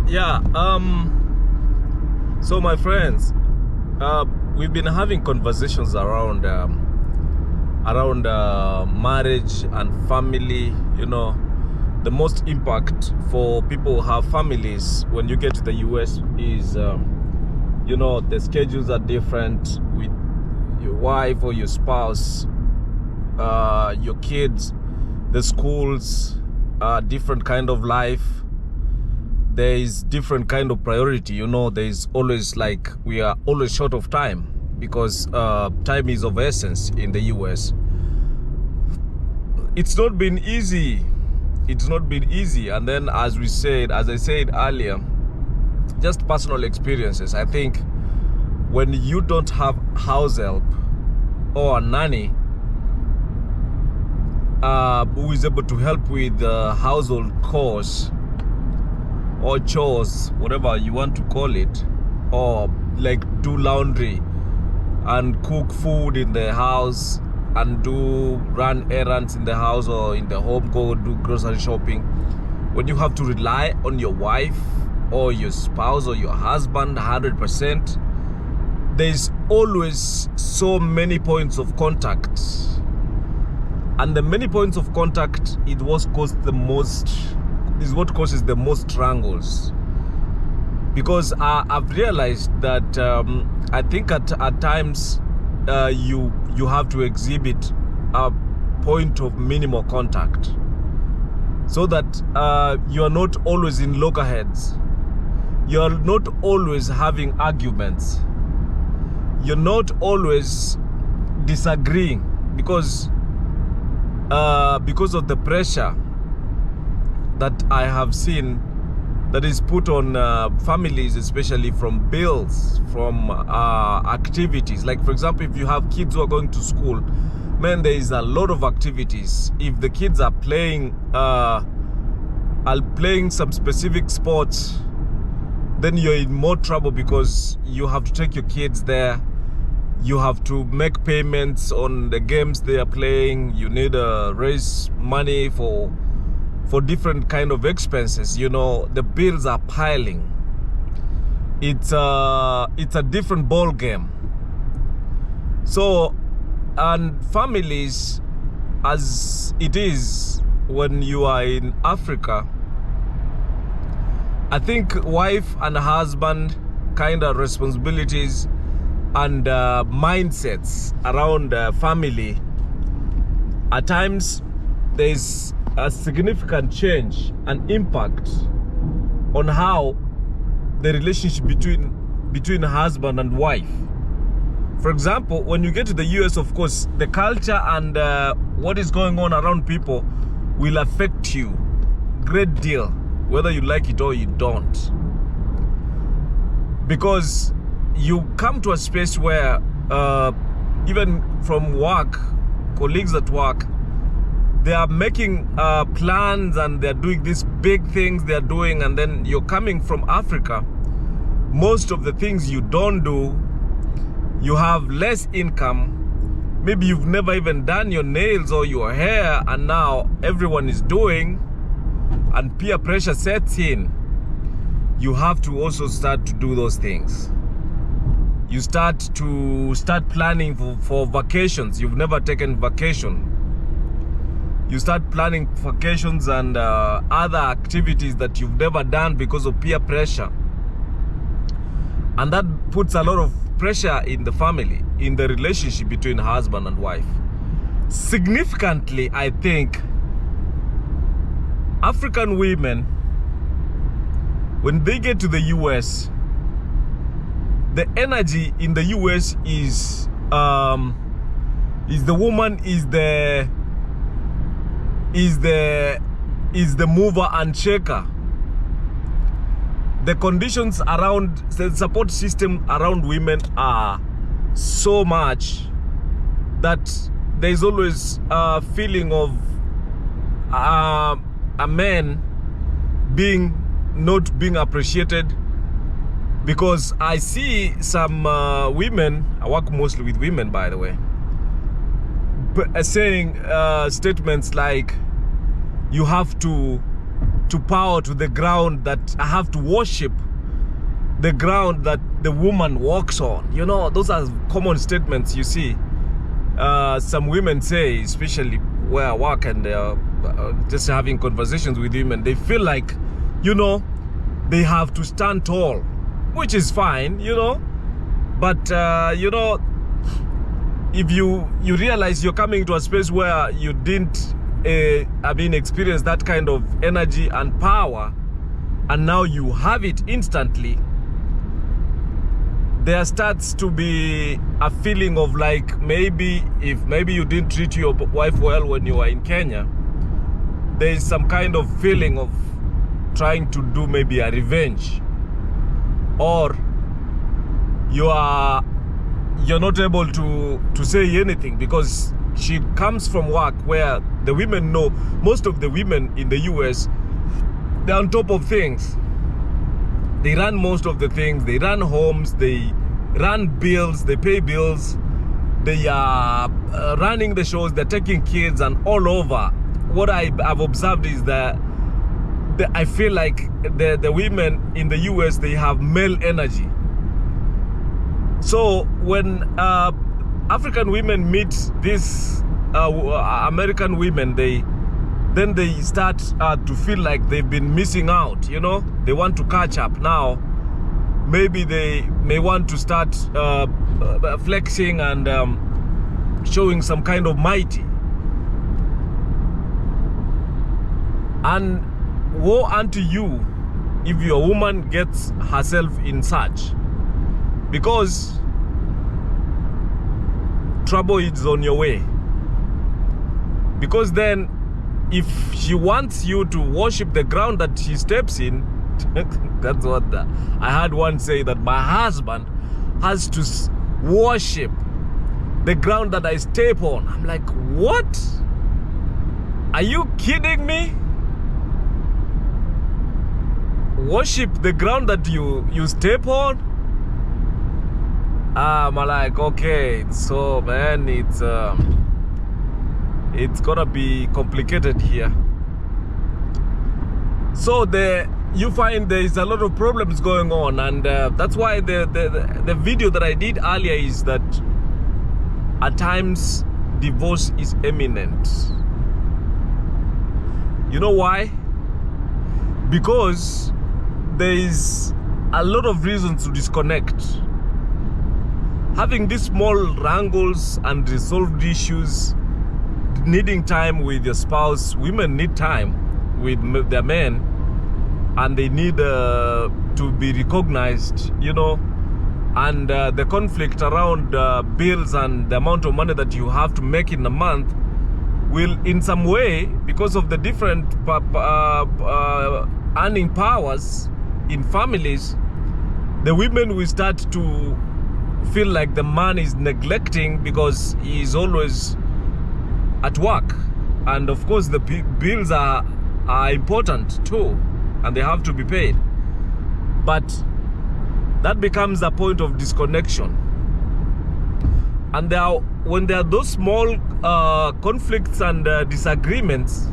Yeah. So my friends, we've been having conversations around marriage and family. You know, the most impact for people who have families when you get to the US is, you know, the schedules are different with your wife or your spouse, your kids, the schools, different kind of life. There is different kind of priority. You know, there is always, like, we are always short of time because time is of essence in the US. It's not been easy. It's not been easy. And then, as I said earlier, just personal experiences. I think when you don't have house help or a nanny who is able to help with household chores or chores, whatever you want to call it, or like do laundry and cook food in the house and run errands in the house or in the home, go do grocery shopping. When you have to rely on your wife or your spouse or your husband 100%, there's always so many points of contact. And the many points of contact is what causes the most strangles. Because I've realized that I think at times you have to exhibit a point of minimal contact so that you are not always in loggerheads. You are not always having arguments. You're not always disagreeing because of the pressure that I have seen that is put on families, especially from bills, from activities. Like, for example, if you have kids who are going to school, man, there is a lot of activities. If the kids are playing some specific sports, then you're in more trouble because you have to take your kids there. You have to make payments on the games they are playing. You need to raise money for different kind of expenses. You know, the bills are piling. It's a different ball game. So, and families, as it is when you are in Africa, I think wife and husband kind of responsibilities and mindsets around family, at times there's a significant change and impact on how the relationship between husband and wife. For example, when you get to the US, of course, the culture and what is going on around people will affect you great deal, whether you like it or you don't. Because you come to a space where even from work, colleagues at work, they are making plans and they're doing these big things they're doing, and then you're coming from Africa. Most of the things you don't do, you have less income. Maybe you've never even done your nails or your hair, and now everyone is doing, and peer pressure sets in. You have to also start to do those things. You start planning for vacations. You've never taken vacation. You start planning vacations and other activities that you've never done because of peer pressure. And that puts a lot of pressure in the family, in the relationship between husband and wife. Significantly, I think African women, when they get to the US, the energy in the US is the woman is the mover and shaker. The conditions around the support system around women are so much that there is always a feeling of a man not being appreciated. Because I see some women, I work mostly with women, by the way, saying statements like, you have to to power to the ground that I have to worship the ground that the woman walks on. You know, those are common statements you see. Some women say, especially where I work and just having conversations with women, they feel like, you know, they have to stand tall, which is fine, you know. But, you know, if you realize you're coming to a space where you didn't, experience that kind of energy and power, and now you have it instantly, there starts to be a feeling of like, maybe you didn't treat your wife well when you were in Kenya, there is some kind of feeling of trying to do maybe a revenge, or you're not able to say anything because she comes from work where the women know, most of the women in the US, they're on top of things. They run most of the things. They run homes, they run bills, they pay bills, they are running the shows, they're taking kids and all over. What I've observed is that I feel like the women in the US, they have male energy. So when African women meet these American women, then they start to feel like they've been missing out, you know. They want to catch up now. Maybe they may want to start flexing and showing some kind of mighty. And woe unto you if your woman gets herself in such, because trouble is on your way. Because then, if she wants you to worship the ground that she steps in, that's what I had one say, that my husband has to worship the ground that I step on. I'm like, what? Are you kidding me? Worship the ground that you step on? I'm like, okay, so man, it's gonna be complicated here. So you find there is a lot of problems going on, and that's why the video that I did earlier is that at times divorce is imminent. You know why? Because there is a lot of reasons to disconnect. Having these small wrangles and resolved issues, needing time with your spouse. Women need time with their men, and they need to be recognized, you know. And the conflict around bills and the amount of money that you have to make in a month will, in some way, because of the different earning powers in families, the women will start to feel like the man is neglecting because he is always at work. And of course the bills are important too, and they have to be paid. But that becomes a point of disconnection. And when there are those small conflicts and disagreements,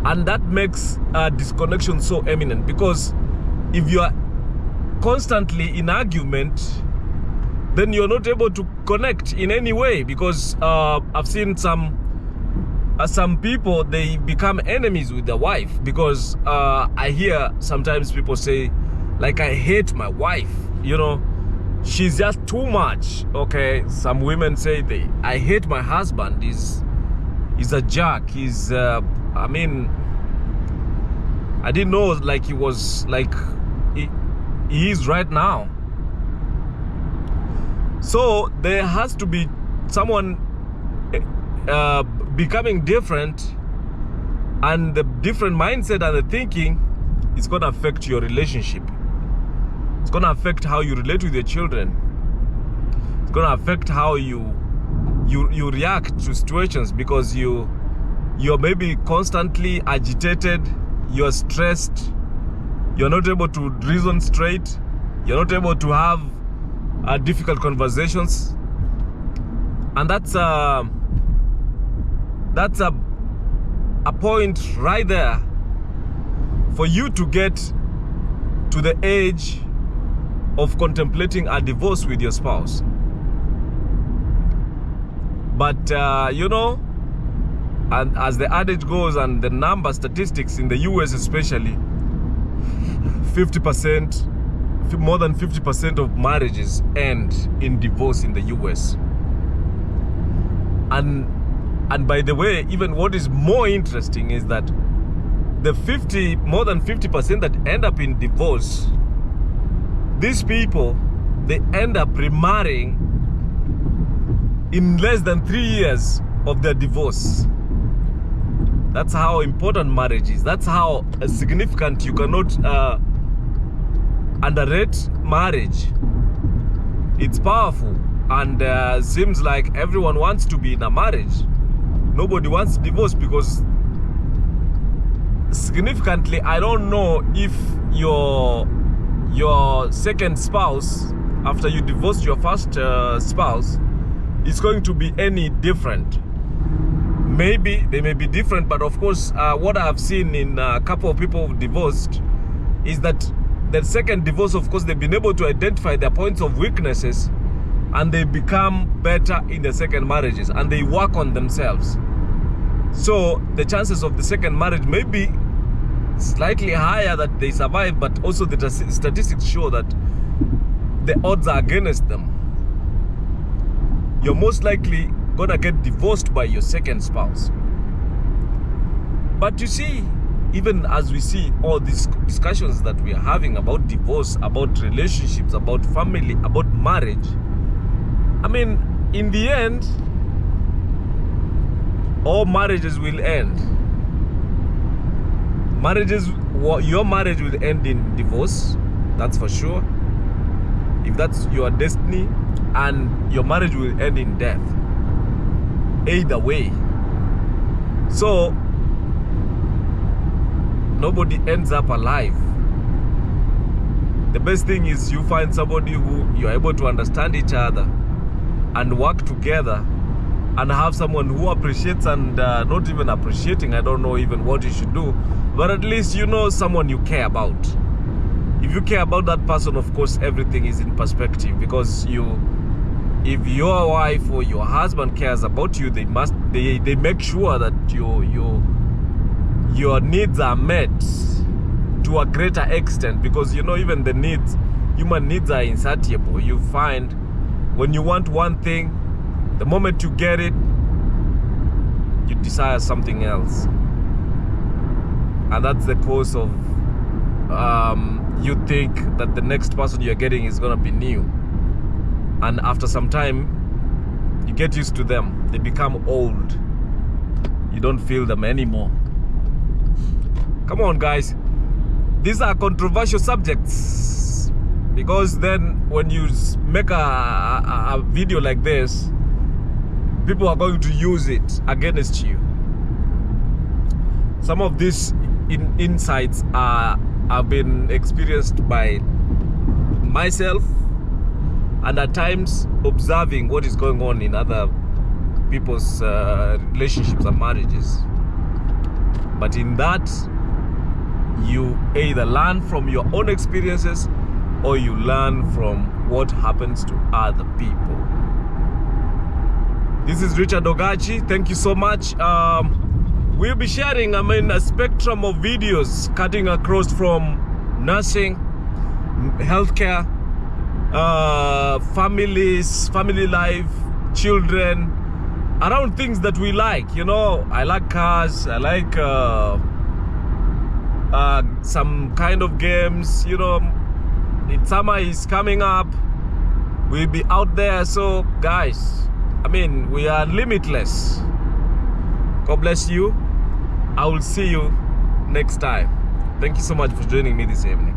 and that makes disconnection so eminent, because if you are constantly in argument, then you're not able to connect in any way. Because I've seen some people, they become enemies with their wife, because I hear sometimes people say, like, I hate my wife, you know, she's just too much. Okay, some women say I hate my husband, he's a jerk, he's I mean, I didn't know like he was like he is right now. So there has to be someone becoming different, and the different mindset and the thinking is going to affect your relationship. It's going to affect how you relate with your children. It's going to affect how you react to situations, because you're maybe constantly agitated, you're stressed, you're not able to reason straight, you're not able to have difficult conversations. And that's a point right there for you to get to the age of contemplating a divorce with your spouse. But you know, and as the adage goes, and the number statistics in the US especially, 50%, more than 50% of marriages end in divorce in the US. And by the way, even what is more interesting is that the more than 50% that end up in divorce, these people, they end up remarrying in less than 3 years of their divorce. That's how important marriage is. That's how significant. You cannot underrate marriage. It's powerful, and seems like everyone wants to be in a marriage. Nobody wants divorce, because significantly, I don't know if your second spouse, after you divorce your first spouse, is going to be any different. Maybe they may be different, but of course, what I have seen in a couple of people who've divorced is that the second divorce, of course, they've been able to identify their points of weaknesses, and they become better in the second marriages, and they work on themselves. So the chances of the second marriage may be slightly higher that they survive, but also the statistics show that the odds are against them. You're most likely gonna get divorced by your second spouse. But you see, even as we see all these discussions that we are having about divorce, about relationships, about family, about marriage, I mean, in the end, all marriages will end. Your marriage will end in divorce, that's for sure, if that's your destiny, and your marriage will end in death. Either way. So nobody ends up alive. The best thing is you find somebody who you're able to understand each other and work together, and have someone who appreciates, and not even appreciating, I don't know even what you should do, but at least you know someone you care about. If you care about that person, of course everything is in perspective, because if your wife or your husband cares about you, they make sure that your needs are met to a greater extent, because you know, even the human needs are insatiable. You find when you want one thing, the moment you get it, you desire something else, and that's the cause of you think that the next person you're getting is gonna be new, and after some time you get used to them. They become old. You don't feel them anymore. Come on, guys, these are controversial subjects, because then when you make a video like this, people are going to use it against you. Some of these insights have been experienced by myself, and at times observing what is going on in other people's relationships and marriages. But in that, you either learn from your own experiences, or you learn from what happens to other people. This is Richard Ogachi. Thank you so much. We'll be sharing, a spectrum of videos cutting across from nursing, healthcare, families, family life, children, around things that we like. You know, I like cars, I like some kind of games. You know, summer is coming up, we'll be out there. So guys, we are limitless. God bless you. I will see you next time. Thank you so much for joining me this evening.